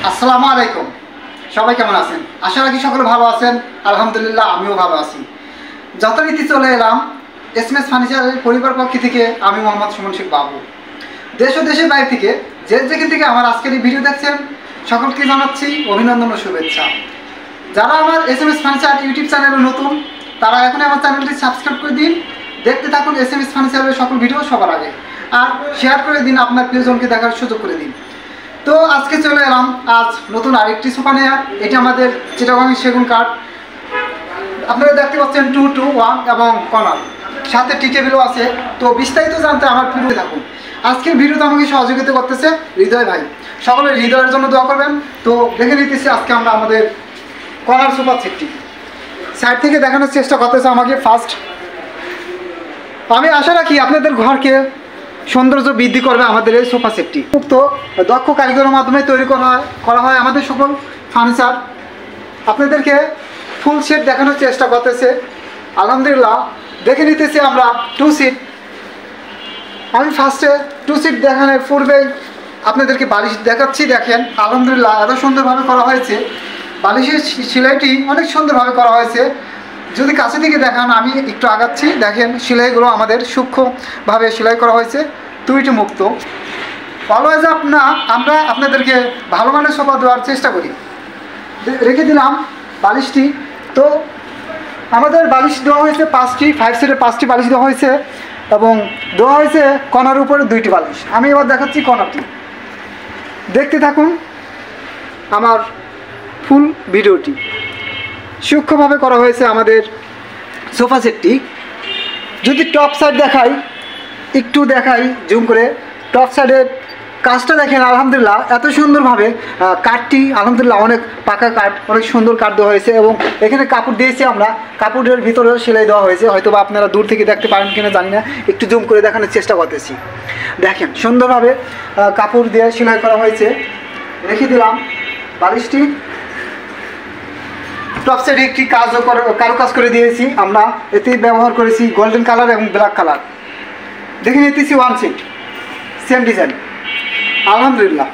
আসসালামু আলাইকুম। সবাই কেমন আছেন? আশা রাখি সকলে ভালো আছেন। আলহামদুলিল্লাহ আমিও ভালো আছি। যথারীতি চলে এলাম এসএমএস ফার্নিচারের পরিবার পক্ষ থেকে। আমি মোহাম্মদ সুমন শেখ বাবু। দেশ ও দেশের বাইরে থেকে যেখান থেকে আমার আজকের এই ভিডিও দেখছেন সকলকে জানাচ্ছি অভিনন্দন ও শুভেচ্ছা। যারা আমার এসএমএস ফার্নিচার ইউটিউব চ্যানেলে নতুন তারা এখন আমার চ্যানেলটি সাবস্ক্রাইব করে দিন। দেখতে থাকুন এসএমএস ফার্নিচারের সকল ভিডিও সবার আগে, আর শেয়ার করে দিন, আপনার প্রিয়জনকে দেখার সুযোগ করে দিন। তো আজকে চলে এলাম আজ নতুন আরেকটি সোফা নিয়ে। এটা আমাদের চিটাগাং সেগুন কাঠ। আপনারা দেখতে পাচ্ছেন 2-2-1 এবং কর্নার, সাথে টি টেবিলও আছে। তো বিস্তারিত জানতে আমার ভিডিও থাকুন। আজকের ভিডিওতে আমাকে সহযোগিতা করতেছে হৃদয় ভাই। সকলের হৃদয়ের জন্য দোয়া করবেন। তো দেখে নিতেছি আজকে আমরা আমাদের কর্নার সোফা সেটটি সাইড থেকে দেখানোর চেষ্টা করতেছে আমাকে। ফার্স্ট আমি আশা রাখি আপনাদের ঘরকে সৌন্দর্য বৃদ্ধি করবে আমাদের এই সোফা সেটটি। মুক্ত দক্ষ কারিগরের মাধ্যমে তৈরি করা হয় আমাদের সকল ফার্নিচার। আপনাদেরকে ফুল সেট দেখানোর চেষ্টা করতেছে। আলহামদুলিল্লাহ দেখে নিতেছি আমরা 2 সিট। আমি ফার্স্টে 2 সিট দেখানোর পূর্বেই আপনাদেরকে বালিশ দেখাচ্ছি। দেখেন আলহামদুলিল্লাহ এত সুন্দরভাবে করা হয়েছে। বালিশের সেলাইটি অনেক সুন্দরভাবে করা হয়েছে। যদি কাছে থেকে দেখান, আমি একটু আগাচ্ছি, দেখেন সেলাইগুলো আমাদের সূক্ষ্মভাবে সেলাই করা হয়েছে। তুইটি মুক্ত অলওয়েজ আমরা আপনাদেরকে ভালো মানের সোফা দেওয়ার চেষ্টা করি। রেখে দিলাম বালিশটি। তো আমাদের বালিশ দেওয়া হয়েছে 5টি, 5 সিটের 5টি বালিশ দেওয়া হয়েছে এবং দেওয়া হয়েছে কর্নার উপরে 2টি বালিশ। আমি এবার দেখাচ্ছি কর্নারটি। দেখতে থাকুন আমার ফুল ভিডিওটি। সূক্ষ্মভাবে করা হয়েছে আমাদের সোফা সেটটি। যদি টপ সাইড একটু দেখাই জুম করে, টপ সাইডের কাজটা দেখেন আলহামদুলিল্লাহ এত সুন্দরভাবে। কাঠটি আলহামদুলিল্লাহ অনেক পাকা কাঠ, অনেক সুন্দর কাঠ দেওয়া হয়েছে এবং এখানে কাপড় দিয়েছি আমরা। কাপড়ের ভিতরেও সেলাই দেওয়া হয়েছে। হয়তো বা আপনারা দূর থেকে দেখতে পারেন কিনা জানি না, একটু জুম করে দেখানোর চেষ্টা করতেছি। দেখেন সুন্দরভাবে কাপড় দিয়ে সেলাই করা হয়েছে। রেখে দিলাম বালিশটি। টপ সাইডে একটি কারুকাজ করে দিয়েছি আমরা। এতে ব্যবহার করেছি গোল্ডেন কালার এবং ব্ল্যাক কালার। দেখে নিতেছি 1 সিট, সেম ডিজাইন আলহামদুলিল্লাহ।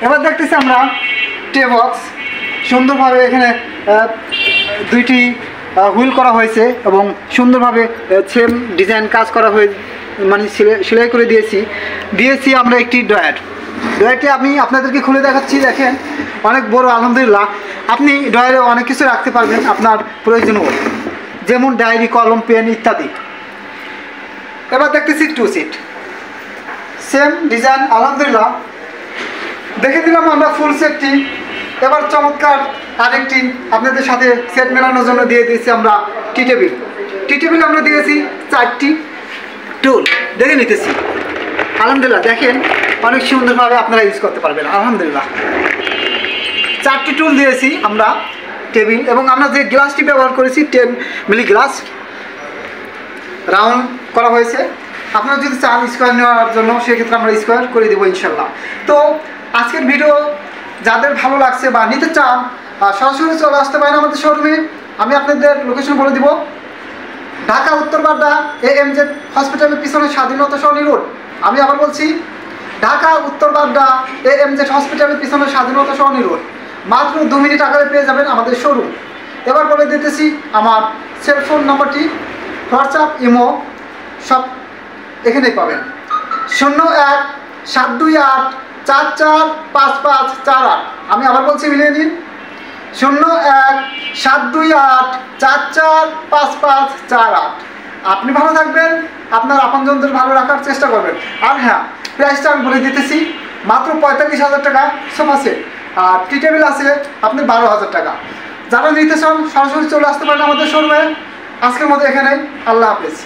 এবার দেখতেছি আমরা টে বক্স। সুন্দরভাবে এখানে 2টি হুইল করা হয়েছে এবং সুন্দরভাবে সেম ডিজাইন কাজ করা হয়ে মানে সেলাই করে দিয়েছি আমরা একটি ডয়ারটি আমি আপনাদেরকে খুলে দেখাচ্ছি। দেখেন অনেক বড় আলহামদুলিল্লাহ। আপনি ডয়ারে অনেক কিছু রাখতে পারবেন আপনার প্রয়োজনীয়, যেমন ডায়েরি, কলম, পেন ইত্যাদি। এবার দেখতেছি 2 সিট, সেম ডিজাইন আলহামদুলিল্লাহ। দেখে দিলাম আমরা ফুল সেটটি। এবার চমৎকার আরেকটি আপনাদের সাথে সেট মেলানোর জন্য দিয়ে দিয়েছি আমরা টি টেবিল আমরা দিয়েছি 4টি টুল। দেখে নিতেছি আলহামদুলিল্লাহ। দেখেন অনেক সুন্দরভাবে আপনারা ইউজ করতে পারবেন আলহামদুলিল্লাহ। 4টি টুল দিয়েছি আমরা টেবিল, এবং আমরা যে গ্লাসটি ব্যবহার করেছি 10 মিলি গ্লাস রাউন্ড করা হয়েছে। আপনারা যদি চান স্কোয়ার নেওয়ার জন্য সেক্ষেত্রে আমরা স্কোয়ার করে দেবো ইনশাল্লাহ। তো আজকের ভিডিও যাদের ভালো লাগছে বা নিতে চান সরাসরি চলে আসতে পারেন আমাদের শোরুমে। আমি আপনাদের লোকেশন বলে দিব। ঢাকা উত্তরবাড্ডা AMZ হসপিটালের পিছনে স্বাধীনতা সরণি রোড। আমি আবার বলছি, ঢাকা উত্তরবাড্ডা AMZ হসপিটালের পিছনে স্বাধীনতা সরণি রোড। মাত্র 2 মিনিট আগে পেয়ে যাবেন আমাদের শোরুম। এবার বলে দিতেছি আমার সেলফোন নাম্বারটি। হোয়াটসঅ্যাপ, ইমো সব এখানেই পাবেন। 01-728-445548। আমি আবার বলছি, মিলিয়ে নিন। 01-728-445548। আপনি ভালো থাকবেন, আপনার আপনজনদের ভালো রাখার চেষ্টা করবেন। আর হ্যাঁ, প্রাইসটা আমি বলে দিতেছি, মাত্র 45,000 টাকা সোফা সেট। আর টি টেবিল আছে আপনি 12,000 টাকা। যারা নিতে চান সরাসরি চলে আসতে পারেন আমাদের শোরুমে। আজকের মতো এখানেই, আল্লাহ হাফেজ।